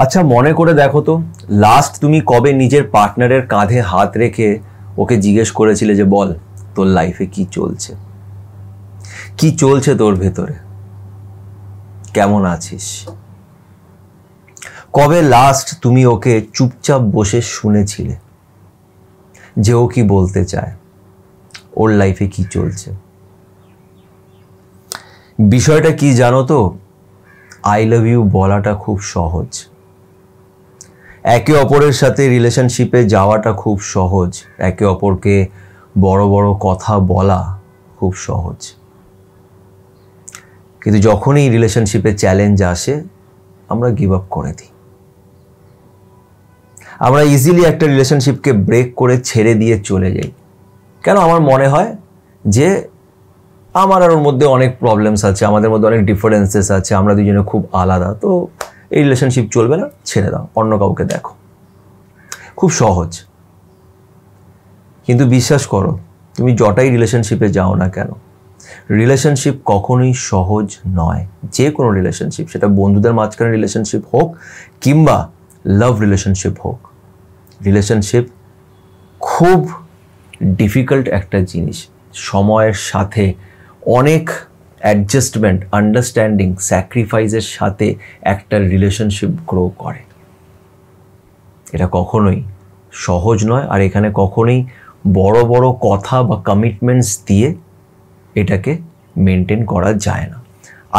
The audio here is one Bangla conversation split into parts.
আচ্ছা মনে করে দেখো তো, লাস্ট তুমি কবে নিজের পার্টনারের কাঁধে হাত রেখে ওকে জিজ্ঞেস করেছিলে যে বল তোর লাইফে কি চলছে, কি চলছে তোর ভেতরে, কেমন আছিস? কবে লাস্ট তুমি ওকে চুপচাপ বসে শুনেছিলে যে ও কি বলতে চায়, ওর লাইফে কি চলছে? বিষয়টা কি জানো তো, আই লাভ ইউ বলাটা খুব সহজ, একে অপরের সাথে রিলেশনশিপে যাওয়াটা খুব সহজ, একে অপরকে বড় বড় কথা বলা খুব সহজ, কিন্তু যখনই রিলেশনশিপে চ্যালেঞ্জ আসে আমরা গিভ আপ করে দিই। আমরা ইজিলি একটা রিলেশনশিপকে ব্রেক করে ছেড়ে দিয়ে চলে যাই। কেন? আমার মনে হয় যে আমার আর ওর মধ্যে অনেক প্রবলেমস আছে, আমাদের মধ্যে অনেক ডিফারেন্সেস আছে, আমরা দুজনে খুব আলাদা, তো এই রিলেশনশিপ চলবে না, ছেড়ে দাও, অন্য কাউকে দেখো। খুব সহজ। কিন্তু বিশ্বাস করো, তুমি যটাই রিলেশনশিপে যাও না কেন, রিলেশনশিপ কখনোই সহজ নয়। যে কোনো রিলেশনশিপ, সেটা বন্ধুদের মাঝখানে রিলেশনশিপ হোক কিংবা লাভ রিলেশনশিপ হোক, রিলেশনশিপ খুব ডিফিকাল্ট একটা জিনিস। সময়ের সাথে অনেক অ্যাডজাস্টমেন্ট, আন্ডারস্ট্যান্ডিং, স্যাক্রিফাইসের সাথে একটা রিলেশনশিপ গ্রো করে। এটা কখনোই সহজ নয়, আর এখানে কখনোই বড় বড় কথা বা কমিটমেন্টস দিয়ে এটাকে মেনটেন করা যায় না।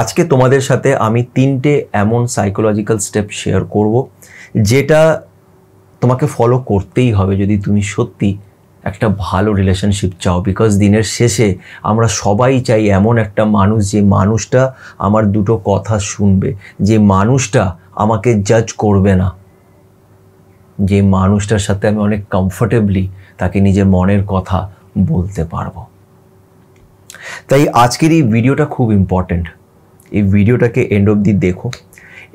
আজকে তোমাদের সাথে আমি 3টে এমন সাইকোলজিক্যাল স্টেপ শেয়ার করব যেটা তোমাকে ফলো করতেই হবে যদি তুমি সত্যি একটা ভালো রিলেশনশিপ চাও। বিকজ দিনের শেষে আমরা সবাই চাই এমন একটা মানুষ, যে মানুষটা আমার দুটো কথা শুনবে, যে মানুষটা আমাকে জাজ করবে না, যে মানুষটার সাথে আমি অনেক কমফোর্টেবলি তাকে নিজের মনের কথা বলতে পারবো। তাই আজকের এই ভিডিওটা খুব ইম্পর্টেন্ট, এই ভিডিওটাকে এন্ড অবধি দেখো।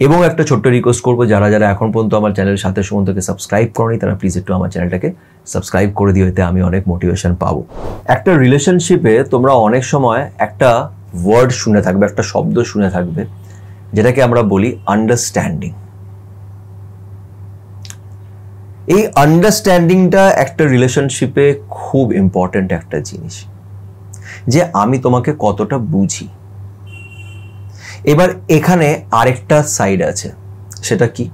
এবং একটা ছোট্ট রিকোয়েস্ট করবো, যারা যারা এখন পর্যন্ত আমার চ্যানেলের সাথে সুমন্তকে সাবস্ক্রাইব করনি, তারা প্লিজ একটু আমার চ্যানেলটাকে সাবস্ক্রাইব করে দিও, এতে আমি অনেক মোটিভেশন পাবো। একটা রিলেশনশিপে তোমরা অনেক সময় একটা ওয়ার্ড শুনে থাকবে, একটা শব্দ শুনে থাকবে, যেটাকে আমরা বলি আন্ডারস্ট্যান্ডিং। এই আন্ডারস্ট্যান্ডিংটা একটা রিলেশনশিপে খুব ইম্পর্ট্যান্ট একটা জিনিস, যে আমি তোমাকে কতটা বুঝি। এবার এখানে আরেকটা সাইড আছে, সেটা কি?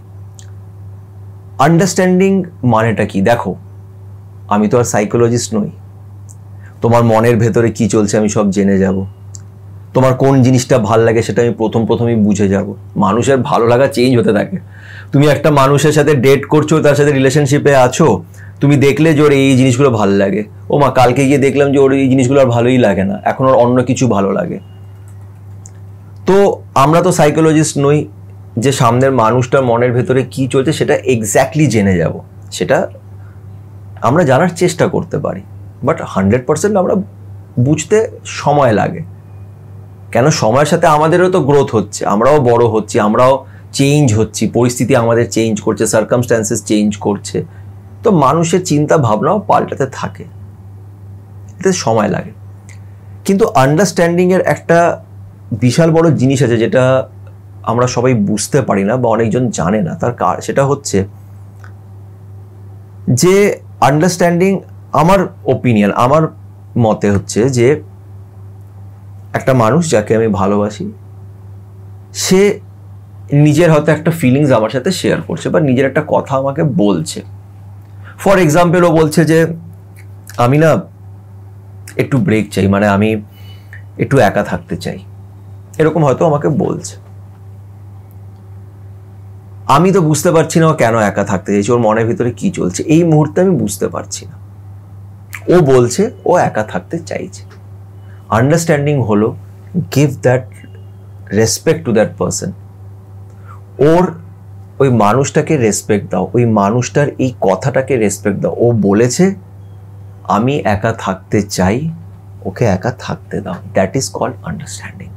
আন্ডারস্ট্যান্ডিং মানেটা কি? দেখো, আমি তো আর সাইকোলজিস্ট নই, তোমার মনের ভেতরে কি চলছে আমি সব জেনে যাব, তোমার কোন জিনিসটা ভাল লাগে সেটা আমি প্রথমেই বুঝে যাব। মানুষের ভালো লাগা চেঞ্জ হতে থাকে। তুমি একটা মানুষের সাথে ডেট করছো, তার সাথে রিলেশনশিপে আছো, তুমি দেখলে যে ওর এই জিনিসগুলো ভালো লাগে, ও মা কালকে গিয়ে দেখলাম যে ওর এই জিনিসগুলো আর ভালোই লাগে না, এখন ওর অন্য কিছু ভালো লাগে। তো আমরা তো সাইকোলজিস্ট নই যে সামনের মানুষটার মনের ভেতরে কি চলছে সেটা এক্স্যাক্টলি জেনে যাব। সেটা আমরা জানার চেষ্টা করতে পারি, বাট 100% আমরা বুঝতে সময় লাগে। কেন? সময়ের সাথে আমাদেরও তো গ্রোথ হচ্ছে, আমরাও বড় হচ্ছি, আমরাও চেঞ্জ হচ্ছি, পরিস্থিতি আমাদের চেঞ্জ করছে, সার্কামস্ট্যান্সেস চেঞ্জ করছে, তো মানুষের চিন্তা ভাবনাও পাল্টাতে থাকে, এতে সময় লাগে। কিন্তু আন্ডারস্ট্যান্ডিংয়ের একটা বিশাল বড় জিনিস আছে যেটা আমরা সবাই বুঝতে পারি না বা অনেকজন জানে না। সেটা হচ্ছে যে আন্ডারস্ট্যান্ডিং, আমার ওপিনিয়ন, আমার মতে হচ্ছে যে একটা মানুষ যাকে আমি ভালোবাসি, সে নিজের হয়তো একটা ফিলিংস আমার সাথে শেয়ার করছে বা নিজের একটা কথা আমাকে বলছে। ফর এক্সাম্পল, ও বলছে যে আমি না একটু ব্রেক চাই, মানে আমি একটু একা থাকতে চাই, এরকম হয়তো আমাকে বলছে। আমি তো বুঝতে পারছি না ও কেন একা থাকতে চাইছে, ওর মনের ভিতরে কি চলছে এই মুহূর্তে আমি বুঝতে পারছি না। ও বলছে ও একা থাকতে চাইছে। আন্ডারস্ট্যান্ডিং হলো give that respect to that person. ওর ওই মানুষটাকে রেসপেক্ট দাও, ওই মানুষটার এই কথাটাকে রেসপেক্ট দাও। ও বলেছে আমি একা থাকতে চাই, ওকে একা থাকতে দাও। That is called understanding.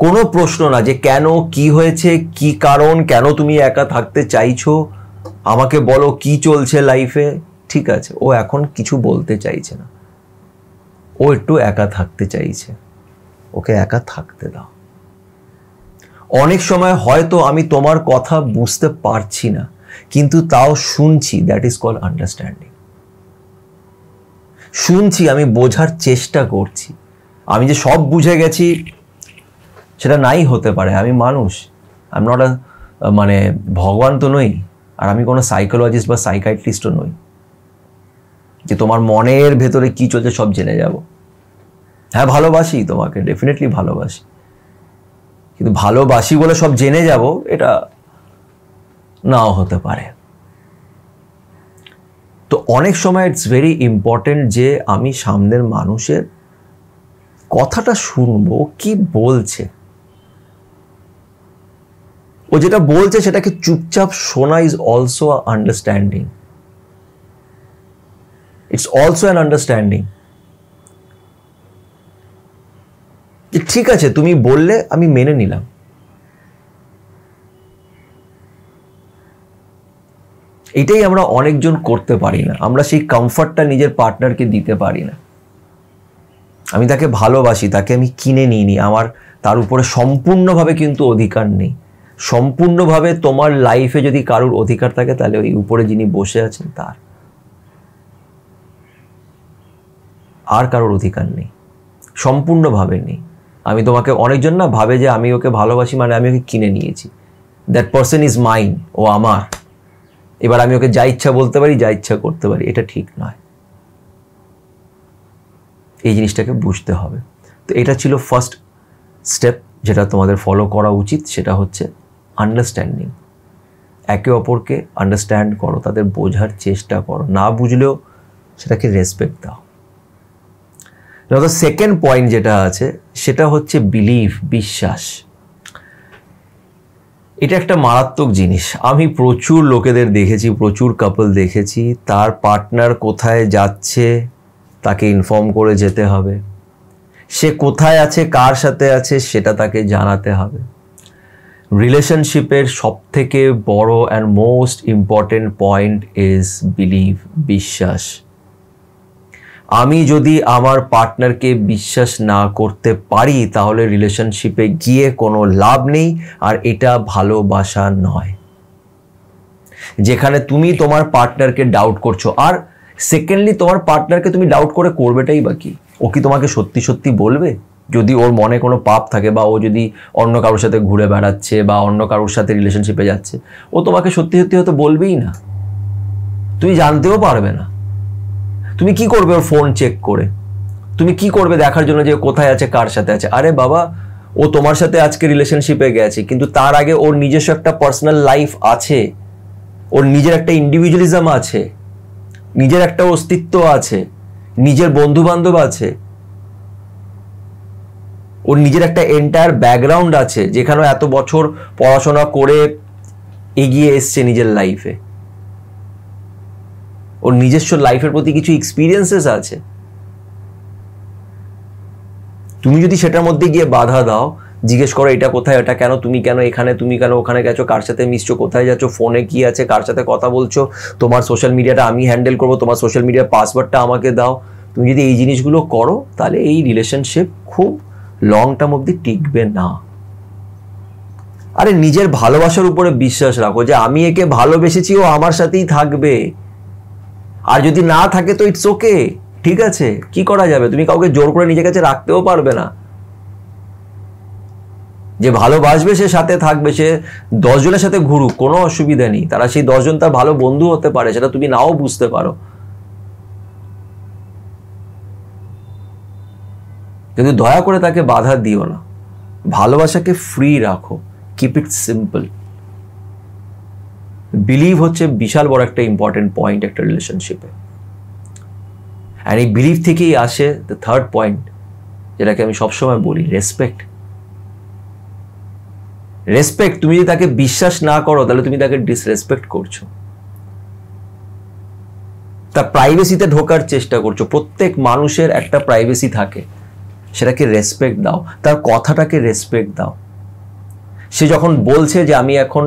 কোনো প্রশ্ন না যে কেন, কি হয়েছে, কি কারণ, কেন তুমি একা থাকতে চাইছো, আমাকে বলো কি চলছে লাইফে। ঠিক আছে, ও এখন কিছু বলতে চাইছে না, ও একটু একা থাকতে চাইছে, ওকে একা থাকতে দাও। অনেক সময় হয়তো আমি তোমার কথা বুঝতে পারছি না, কিন্তু তাও শুনছি, দ্যাট ইজ কল্ড আন্ডারস্ট্যান্ডিং। শুনছি, আমি বোঝার চেষ্টা করছি। আমি যে সব বুঝে গেছি সেটা নাই হতে পারে, আমি মানুষ, আই এম নট মানে ভগবান তো নই, আর আমি কোনো সাইকোলজিস্ট বা সাইকাইট্রিস্টও নই যে তোমার মনের ভেতরে কি চলছে সব জেনে যাব। হ্যাঁ, ভালোবাসি তোমাকে, ডেফিনেটলি ভালোবাসি, কিন্তু ভালোবাসি বলে সব জেনে যাব এটা নাও হতে পারে। তো অনেক সময় ইটস ভেরি ইম্পর্টেন্ট যে আমি সামনের মানুষের কথাটা শুনবো, কি বলছে, ও যেটা বলছে সেটাকে চুপচাপ শোনা is also understanding, it's also an understanding. ঠিক আছে, তুমি বললে আমি মেনে নিলাম। এটাই আমরা অনেকজন করতে পারি না, আমরা সেই কমফর্টটা নিজের পার্টনারকে দিতে পারি না। আমি তাকে ভালোবাসি, তাকে আমি কিনে নিইনি, আমার তার উপরে সম্পূর্ণভাবে কিন্তু অধিকার নেই। সম্পূর্ণভাবে তোমার লাইফে যদি কারোর অধিকার থাকে তাহলে ওই উপরে যিনি বসে আছেন তার, আর কারোর অধিকার নেই, সম্পূর্ণভাবে নেই। আমি তোমাকে, অনেকজন না ভাবে যে আমি ওকে ভালোবাসি মানে আমি ওকে কিনে নিয়েছি, দ্যাট পারসন ইজ মাইন, ও আমার, এবার আমি ওকে যা ইচ্ছা বলতে পারি, যা ইচ্ছা করতে পারি। এটা ঠিক নয়, এই জিনিসটাকে বুঝতে হবে। তো এটা ছিল ফার্স্ট স্টেপ যেটা তোমাদের ফলো করা উচিত, সেটা হচ্ছে আন্ডারস্ট্যান্ডিং। একে অপরকে আন্ডারস্ট্যান্ড করো, তাদের বোঝার চেষ্টা করো, না বুঝলেও সেটাকে রেসপেক্ট দাও। সেকেন্ড পয়েন্ট যেটা আছে সেটা হচ্ছে বিলিভ, বিশ্বাস। এটা একটা মারাত্মক জিনিস। আমি প্রচুর লোকেদের দেখেছি, প্রচুর কাপল দেখেছি, তার পার্টনার কোথায় যাচ্ছে তাকে ইনফর্ম করে যেতে হবে, সে কোথায় আছে, কার সাথে আছে সেটা তাকে জানাতে হবে। রিলেশনশিপের সবথেকে বড় and most important point is believe, বিশ্বাস। আমি যদি আমার পার্টনারকে বিশ্বাস না করতে পারি তাহলে রিলেশনশিপে গিয়ে কোনো লাভ নেই, আর এটা ভালোবাসা নয়। যেখানে তুমি তোমার পার্টনারকে ডাউট করছো, আর সেকেন্ডলি তোমার পার্টনারকে তুমি ডাউট করে করবেটাই বা কি? ও কি তোমাকে সত্যি সত্যি বলবে? যদি ওর মনে কোনো পাপ থাকে, বা ও যদি অন্য কারোর সাথে ঘুরে বেড়াচ্ছে বা অন্য কারোর সাথে রিলেশনশিপে যাচ্ছে, ও তোমাকে সত্যি সত্যি হয়তো বলবেই না, তুমি জানতেও পারবে না। তুমি কি করবে ওর ফোন চেক করে? তুমি কি করবে দেখার জন্য যে কোথায় আছে, কার সাথে আছে? আরে বাবা, ও তোমার সাথে আজকে রিলেশনশিপে গেছে, কিন্তু তার আগে ওর নিজস্ব একটা পার্সোনাল লাইফ আছে, ওর নিজের একটা ইন্ডিভিজুয়ালিজম আছে, নিজের একটা অস্তিত্ব আছে, নিজের বন্ধু বান্ধব আছে, ওর নিজের একটা এন্টায়ার ব্যাকগ্রাউন্ড আছে, যেখানে এত বছর পড়াশোনা করে এগিয়ে এসছে নিজের লাইফে, ওর নিজস্ব লাইফের প্রতি কিছু এক্সপিরিয়েন্সেস আছে। তুমি যদি সেটার মধ্যে গিয়ে বাধা দাও, জিজ্ঞেস করো এটা কোথায়, এটা কেন, তুমি কেন এখানে, তুমি কেন ওখানে গেছো, কার সাথে মিশছো, কোথায় যাচ্ছ, ফোনে কি আছে, কার সাথে কথা বলছো, তোমার সোশ্যাল মিডিয়াটা আমি হ্যান্ডেল করবো, তোমার সোশ্যাল মিডিয়ার পাসওয়ার্ডটা আমাকে দাও, তুমি যদি এই জিনিসগুলো করো তাহলে এই রিলেশনশিপ খুব লং টার্ম অবধি টিকবে না। আরে নিজের ভালোবাসার উপরে বিশ্বাস রাখো যে আমি একে ভালোবেসেছি, ও আমার সাথেই থাকবে, আর যদি না থাকে তো ইটস ওকে, ঠিক আছে, কি করা যাবে? তুমি কাউকে জোর করে নিজের কাছে রাখতেও পারবে না। যে ভালোবাসবে সে সাথে থাকবে, সে 10 জনের সাথে ঘুরুক, কোনো অসুবিধা নেই, তারা সেই 10 জন তার ভালো বন্ধু হতে পারে, সেটা তুমি নাও বুঝতে পারো, কিন্তু দয়া করে তাকে বাধা দিও না। ভালোবাসাকে ফ্রি রাখো, কিপ ইট সিম্পল। বিলিভ হচ্ছে বিশাল বড় একটা ইম্পর্টেন্ট পয়েন্ট একটা রিলেশনশিপে, অ্যান্ড এই বিলিভ থেকেই আসে দ্য থার্ড পয়েন্ট, যেটাকে আমি সবসময় বলি, রেসপেক্ট। রেসপেক্ট, তুমি যদি তাকে বিশ্বাস না করো তাহলে তুমি তাকে ডিসরেসপেক্ট করছো, তার প্রাইভেসিতে ঢোকার চেষ্টা করছো। প্রত্যেক মানুষের একটা প্রাইভেসি থাকে, সেটাকে রেসপেক্ট দাও, তার কথাটাকে রেসপেক্ট দাও। সে যখন বলছে যে আমি এখন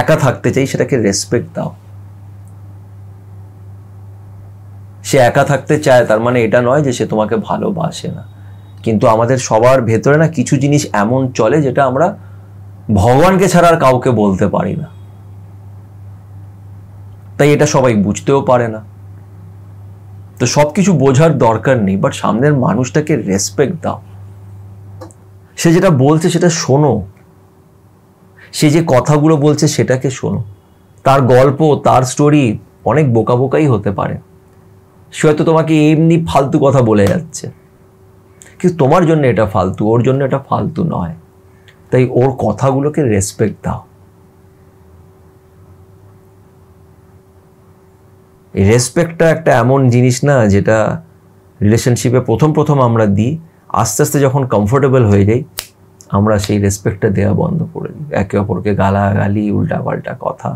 একা থাকতে চাই, সেটাকে রেসপেক্ট দাও। সে একা থাকতে চায় তার মানে এটা নয় যে সে তোমাকে ভালোবাসে না, কিন্তু আমাদের সবার ভেতরে না কিছু জিনিস এমন চলে যেটা আমরা ভগবানকে ছাড়া আর কাউকে বলতে পারি না, তাই এটা সবাই বুঝতেও পারে না। তো সবকিছু বোঝার দরকার নেই, বাট সামনের মানুষটাকে রেসপেক্ট দাও। সে যেটা বলছে সেটা শোনো, সে যে কথাগুলো বলছে সেটাকে শোনো। তার গল্প, তার স্টোরি অনেক বোকা বোকাই হতে পারে, সে হয়তো তোমাকে এমনি ফালতু কথা বলে যাচ্ছে, কিন্তু তোমার জন্য এটা ফালতু, ওর জন্য এটা ফালতু নয়। তাই ওর কথাগুলোকে রেসপেক্ট দাও। এই রেসপেক্টটা একটা এমন জিনিস না যেটা রিলেশনশিপে প্রথম আমরা দিই, আস্তে আস্তে যখন কমফোর্টেবল হয়ে যাই আমরা সেই রেসপেক্টটা দেওয়া বন্ধ করে দিই। একে অপরকে গালাগালি, উল্টাপাল্টা কথা,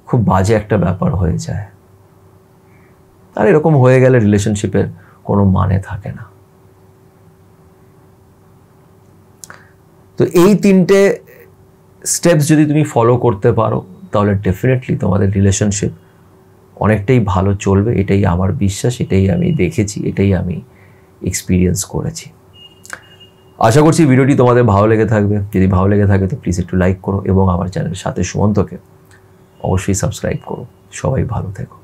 খুব বাজে একটা ব্যাপার হয়ে যায়। আর এরকম হয়ে গেলে রিলেশনশিপের কোনো মানে থাকে না। তো এই 3টে স্টেপস যদি তুমি ফলো করতে পারো তাহলে ডেফিনেটলি তোমাদের রিলেশনশিপ অনেকটাই ভালো চলবে, এটাই আমার বিশ্বাস, এটাই আমি দেখেছি, এটাই আমি এক্সপিরিয়েন্স করেছি। আশা করছি ভিডিওটি তোমাদের ভালো লেগে থাকবে। যদি ভালো লেগে থাকে তো প্লিজ একটু লাইক করো এবং আমার চ্যানেলের সাথে সুমন্তকে অবশ্যই সাবস্ক্রাইব করো। সবাই ভালো থেকো।